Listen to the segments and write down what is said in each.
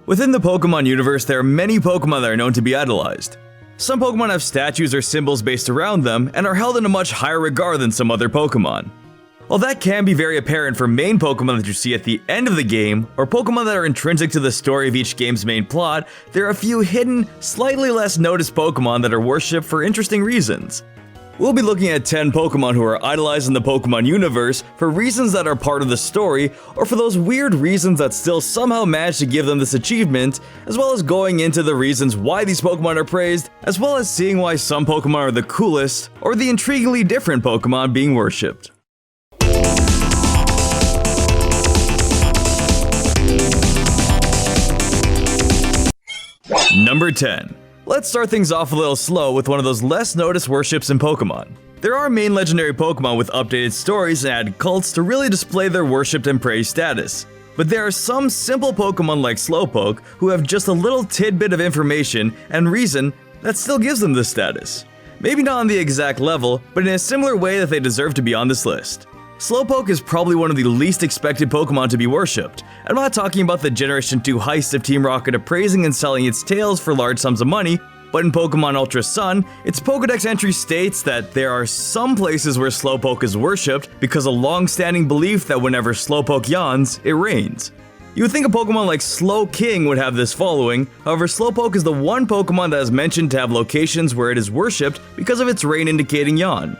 Within the Pokemon universe, there are many Pokemon that are known to be idolized. Some Pokemon have statues or symbols based around them and are held in a much higher regard than some other Pokemon. While that can be very apparent for main Pokemon that you see at the end of the game, or Pokemon that are intrinsic to the story of each game's main plot, there are a few hidden, slightly less noticed Pokemon that are worshipped for interesting reasons. We'll be looking at 10 Pokemon who are idolized in the Pokemon universe for reasons that are part of the story, or for those weird reasons that still somehow manage to give them this achievement, as well as going into the reasons why these Pokemon are praised, as well as seeing why some Pokemon are the coolest, or the intriguingly different Pokemon being worshipped. Number 10. Let's start things off a little slow with one of those less noticed worships in Pokemon. There are main legendary Pokemon with updated stories and added cults to really display their worshipped and praised status. But there are some simple Pokemon like Slowpoke who have just a little tidbit of information and reason that still gives them this status. Maybe not on the exact level, but in a similar way that they deserve to be on this list. Slowpoke is probably one of the least expected Pokemon to be worshipped. I'm not talking about the Generation 2 heist of Team Rocket appraising and selling its tails for large sums of money, but in Pokemon Ultra Sun, its Pokédex entry states that there are some places where Slowpoke is worshipped because of a long-standing belief that whenever Slowpoke yawns, it rains. You would think a Pokemon like Slowking would have this following, however Slowpoke is the one Pokemon that is mentioned to have locations where it is worshipped because of its rain indicating yawn.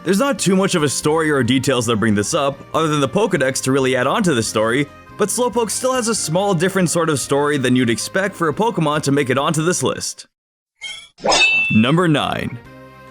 There's not too much of a story or details that bring this up, other than the Pokédex to really add on to the story, but Slowpoke still has a small different sort of story than you'd expect for a Pokemon to make it onto this list. Number 9.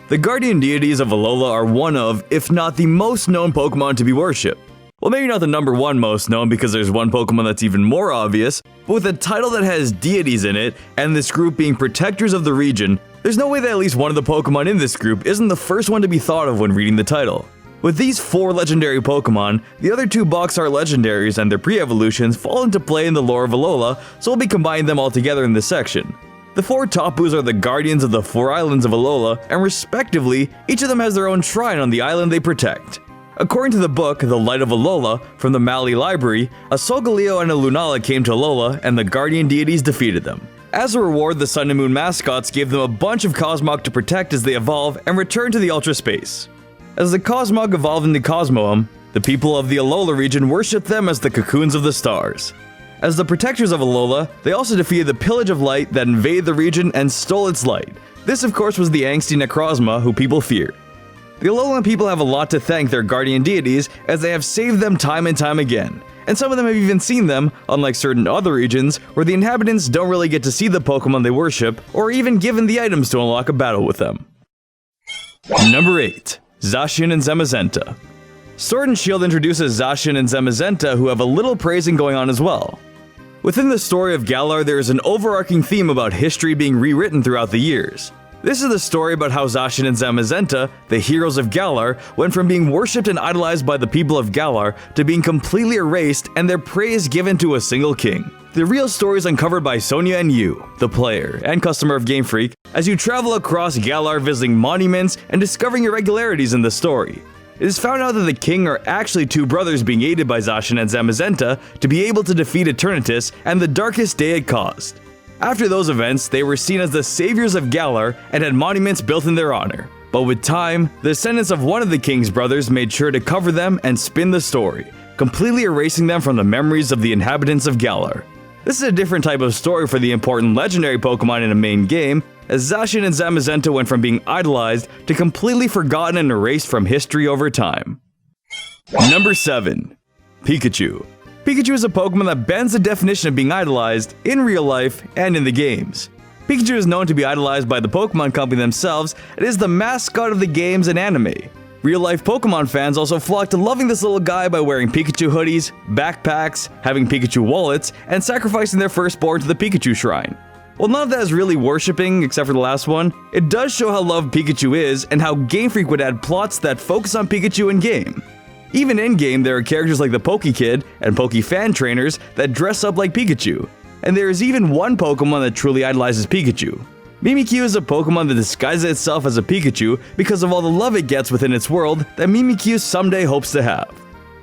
The guardian deities of Alola are one of, if not the most known Pokemon to be worshipped. Well, maybe not the number 1 most known because there's one Pokemon that's even more obvious, but with a title that has deities in it, and this group being protectors of the region, there's no way that at least one of the Pokemon in this group isn't the first one to be thought of when reading the title. With these 4 legendary Pokemon, the other 2 box art legendaries and their pre-evolutions fall into play in the lore of Alola, so we'll be combining them all together in this section. The 4 Tapus are the guardians of the 4 islands of Alola, and respectively, each of them has their own shrine on the island they protect. According to the book, The Light of Alola, from the Mali Library, a Solgaleo and a Lunala came to Alola, and the guardian deities defeated them. As a reward, the Sun and Moon mascots gave them a bunch of Cosmog to protect as they evolve and return to the Ultra Space. As the Cosmog evolved into Cosmoem, the people of the Alola region worshipped them as the cocoons of the stars. As the protectors of Alola, they also defeated the Pillage of Light that invaded the region and stole its light. This of course was the angsty Necrozma who people feared. The Alolan people have a lot to thank their guardian deities as they have saved them time and time again, and some of them have even seen them, unlike certain other regions where the inhabitants don't really get to see the Pokemon they worship or even given the items to unlock a battle with them. Number 8. Zashin and Zamazenta. Sword and Shield introduces Zashin and Zamazenta who have a little praising going on as well. Within the story of Galar, there is an overarching theme about history being rewritten throughout the years. This is the story about how Zashin and Zamazenta, the heroes of Galar, went from being worshipped and idolized by the people of Galar to being completely erased and their praise given to a single king. The real story is uncovered by Sonia and you, the player and customer of Game Freak, as you travel across Galar visiting monuments and discovering irregularities in the story. It is found out that the king are actually 2 brothers being aided by Zashin and Zamazenta to be able to defeat Eternatus and the darkest day it caused. After those events, they were seen as the saviors of Galar and had monuments built in their honor. But with time, the descendants of one of the king's brothers made sure to cover them and spin the story, completely erasing them from the memories of the inhabitants of Galar. This is a different type of story for the important legendary Pokemon in a main game, as Zashin and Zamazenta went from being idolized to completely forgotten and erased from history over time. Number 7. Pikachu. Pikachu is a Pokemon that bends the definition of being idolized in real life and in the games. Pikachu is known to be idolized by the Pokemon Company themselves and is the mascot of the games and anime. Real-life Pokemon fans also flock to loving this little guy by wearing Pikachu hoodies, backpacks, having Pikachu wallets, and sacrificing their firstborn to the Pikachu Shrine. While none of that is really worshipping, except for the last one, it does show how loved Pikachu is and how Game Freak would add plots that focus on Pikachu in-game. Even in-game, there are characters like the Pokekid and Pokefan trainers that dress up like Pikachu, and there is even one Pokemon that truly idolizes Pikachu. Mimikyu is a Pokemon that disguises itself as a Pikachu because of all the love it gets within its world that Mimikyu someday hopes to have.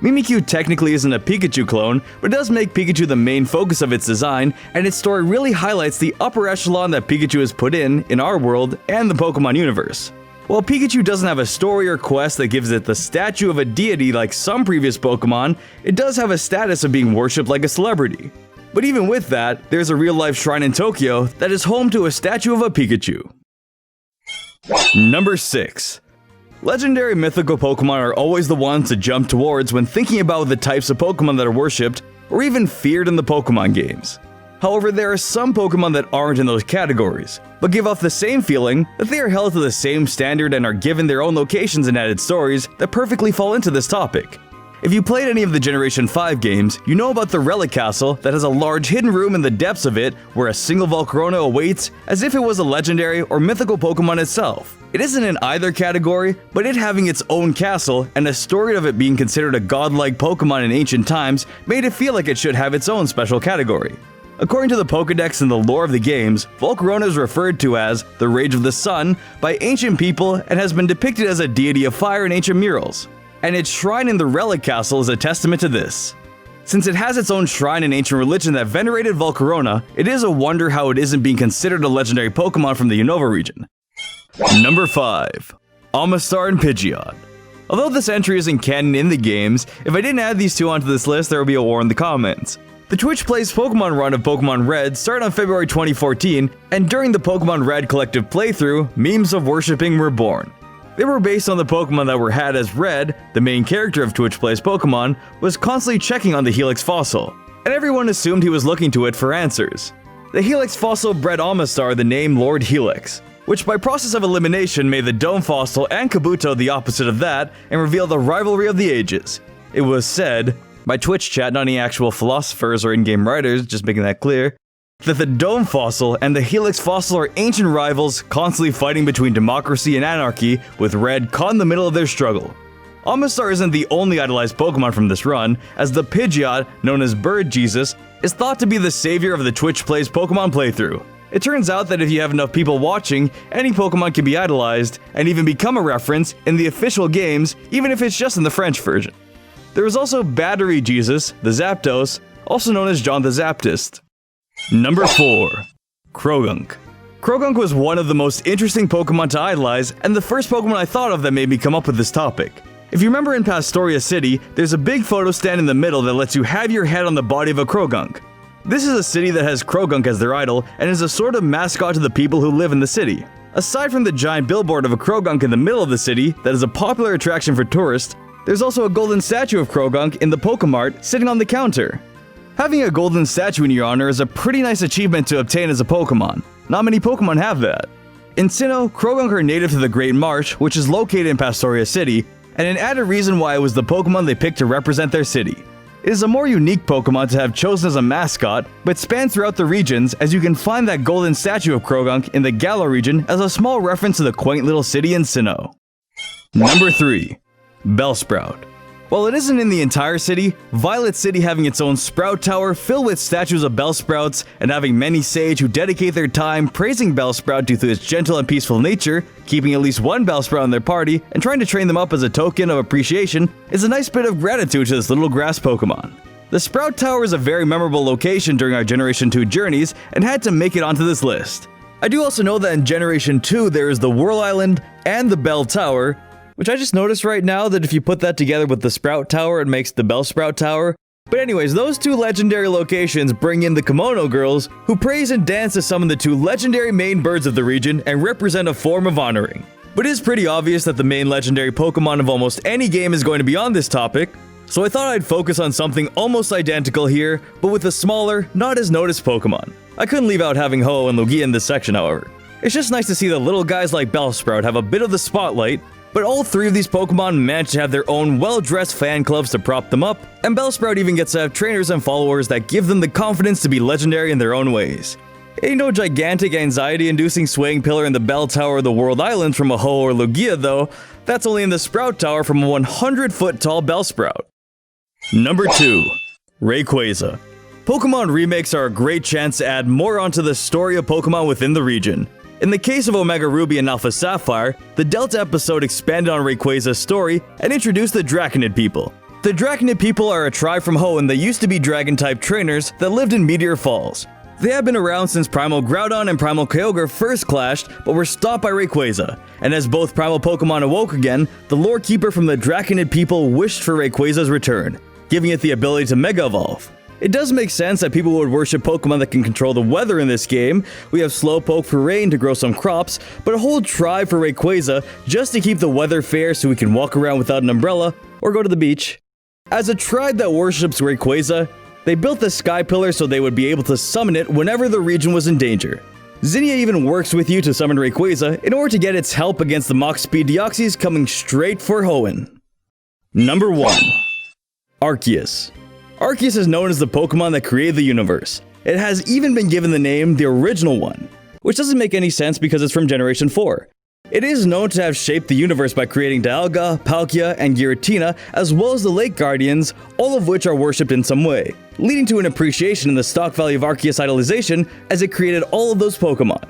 Mimikyu technically isn't a Pikachu clone, but it does make Pikachu the main focus of its design, and its story really highlights the upper echelon that Pikachu has put in our world and the Pokemon universe. While Pikachu doesn't have a story or quest that gives it the statue of a deity like some previous Pokemon, it does have a status of being worshipped like a celebrity. But even with that, there's a real-life shrine in Tokyo that is home to a statue of a Pikachu. Number 6. Legendary mythical Pokemon are always the ones to jump towards when thinking about the types of Pokemon that are worshipped or even feared in the Pokemon games. However, there are some Pokemon that aren't in those categories, but give off the same feeling that they are held to the same standard and are given their own locations and added stories that perfectly fall into this topic. If you played any of the Generation 5 games, you know about the Relic Castle that has a large hidden room in the depths of it where a single Volcarona awaits as if it was a legendary or mythical Pokemon itself. It isn't in either category, but it having its own castle and a story of it being considered a godlike Pokemon in ancient times made it feel like it should have its own special category. According to the Pokédex and the lore of the games, Volcarona is referred to as the Rage of the Sun by ancient people and has been depicted as a deity of fire in ancient murals. And its shrine in the Relic Castle is a testament to this. Since it has its own shrine in ancient religion that venerated Volcarona, it is a wonder how it isn't being considered a legendary Pokemon from the Unova region. Number 5. Amistar and Pidgeot. Although this entry isn't canon in the games, if I didn't add these two onto this list, there would be a war in the comments. The Twitch Plays Pokemon run of Pokemon Red started on February 2014, and during the Pokemon Red collective playthrough, memes of worshipping were born. They were based on the Pokemon that were had as Red, the main character of Twitch Plays Pokemon, was constantly checking on the Helix fossil, and everyone assumed he was looking to it for answers. The Helix fossil bred Amistar the name Lord Helix, which by process of elimination made the Dome fossil and Kabuto the opposite of that and revealed the rivalry of the ages. It was said, by Twitch chat, not any actual philosophers or in-game writers, just making that clear, that the Dome fossil and the Helix fossil are ancient rivals constantly fighting between democracy and anarchy, with Red caught in the middle of their struggle. Amistar isn't the only idolized Pokemon from this run, as the Pidgeot, known as Bird Jesus, is thought to be the savior of the Twitch Plays Pokemon playthrough. It turns out that if you have enough people watching, any Pokemon can be idolized, and even become a reference in the official games, even if it's just in the French version. There is also Battery Jesus, the Zapdos, also known as John the Zaptist. Number 4. Krogunk. Krogunk was one of the most interesting Pokemon to idolize, and the first Pokemon I thought of that made me come up with this topic. If you remember in Pastoria City, there's a big photo stand in the middle that lets you have your head on the body of a Krogunk. This is a city that has Krogunk as their idol, and is a sort of mascot to the people who live in the city. Aside from the giant billboard of a Krogunk in the middle of the city that is a popular attraction for tourists, there's also a golden statue of Krogunk in the Pokemart sitting on the counter. Having a golden statue in your honor is a pretty nice achievement to obtain as a Pokemon. Not many Pokemon have that. In Sinnoh, Krogunk are native to the Great Marsh, which is located in Pastoria City, and an added reason why it was the Pokemon they picked to represent their city. It is a more unique Pokemon to have chosen as a mascot, but spans throughout the regions, as you can find that golden statue of Krogunk in the Galar region as a small reference to the quaint little city in Sinnoh. Number 3. Bellsprout. While it isn't in the entire city, Violet City having its own Sprout Tower filled with statues of Bellsprouts, and having many sage who dedicate their time praising Bellsprout due to its gentle and peaceful nature, keeping at least one Bellsprout in their party, and trying to train them up as a token of appreciation, is a nice bit of gratitude to this little grass Pokemon. The Sprout Tower is a very memorable location during our Generation 2 journeys, and had to make it onto this list. I do also know that in Generation 2 there is the Whirl Island and the Bell Tower, which I just noticed right now that if you put that together with the Sprout Tower, it makes the Bellsprout Tower. But anyways, those two legendary locations bring in the Kimono Girls, who praise and dance to summon the two legendary main birds of the region and represent a form of honoring. But it is pretty obvious that the main legendary Pokemon of almost any game is going to be on this topic, so I thought I'd focus on something almost identical here, but with a smaller, not as noticed Pokemon. I couldn't leave out having Ho and Lugia in this section, however. It's just nice to see that little guys like Bellsprout have a bit of the spotlight, but all three of these Pokemon manage to have their own well-dressed fan clubs to prop them up, and Bellsprout even gets to have trainers and followers that give them the confidence to be legendary in their own ways. Ain't no gigantic anxiety-inducing swaying pillar in the Bell Tower or the World Islands from a Ho or Lugia though, that's only in the Sprout Tower from a 100-foot tall Bellsprout. Number 2. Rayquaza. Pokemon remakes are a great chance to add more onto the story of Pokemon within the region. In the case of Omega Ruby and Alpha Sapphire, the Delta episode expanded on Rayquaza's story and introduced the Draconid people. The Draconid people are a tribe from Hoenn that used to be dragon-type trainers that lived in Meteor Falls. They have been around since Primal Groudon and Primal Kyogre first clashed, but were stopped by Rayquaza. And as both primal Pokemon awoke again, the lore keeper from the Draconid people wished for Rayquaza's return, giving it the ability to Mega Evolve. It does make sense that people would worship Pokemon that can control the weather in this game. We have Slowpoke for rain to grow some crops, but a whole tribe for Rayquaza just to keep the weather fair so we can walk around without an umbrella or go to the beach. As a tribe that worships Rayquaza, they built the Sky Pillar so they would be able to summon it whenever the region was in danger. Zinnia even works with you to summon Rayquaza in order to get its help against the Mach Speed Deoxys coming straight for Hoenn. Number 1. Arceus. Arceus is known as the Pokemon that created the universe. It has even been given the name the Original One, which doesn't make any sense because it's from Generation 4. It is known to have shaped the universe by creating Dialga, Palkia, and Giratina, as well as the Lake Guardians, all of which are worshipped in some way, leading to an appreciation in the stock value of Arceus Idolization as it created all of those Pokemon.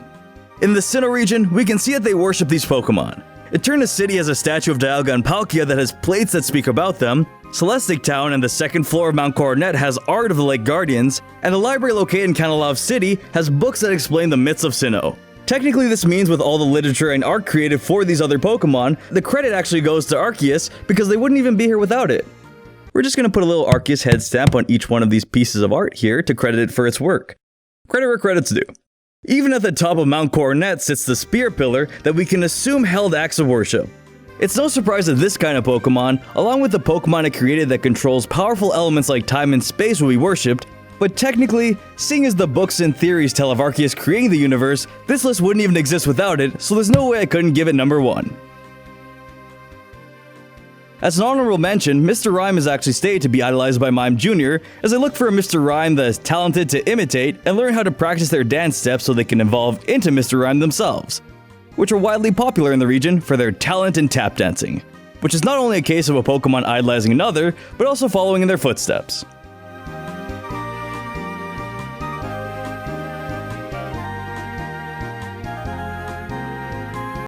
In the Sinnoh region, we can see that they worship these Pokemon. Eterna City has a statue of Dialga and Palkia that has plates that speak about them, Celestic Town and the second floor of Mount Coronet has art of the Lake Guardians, and the library located in Canalave City has books that explain the myths of Sinnoh. Technically, this means with all the literature and art created for these other Pokemon, the credit actually goes to Arceus because they wouldn't even be here without it. We're just going to put a little Arceus head stamp on each one of these pieces of art here to credit it for its work. Credit where credit's due. Even at the top of Mount Coronet sits the Spear Pillar that we can assume held acts of worship. It's no surprise that this kind of Pokemon, along with the Pokemon it created that controls powerful elements like time and space, will be worshipped, but technically, seeing as the books and theories tell of Arceus creating the universe, this list wouldn't even exist without it, so there's no way I couldn't give it number 1. As an honorable mention, Mr. Rime is actually stated to be idolized by Mime Jr., as I look for a Mr. Rime that is talented to imitate and learn how to practice their dance steps so they can evolve into Mr. Rime themselves, which are widely popular in the region for their talent in tap dancing, which is not only a case of a Pokemon idolizing another, but also following in their footsteps.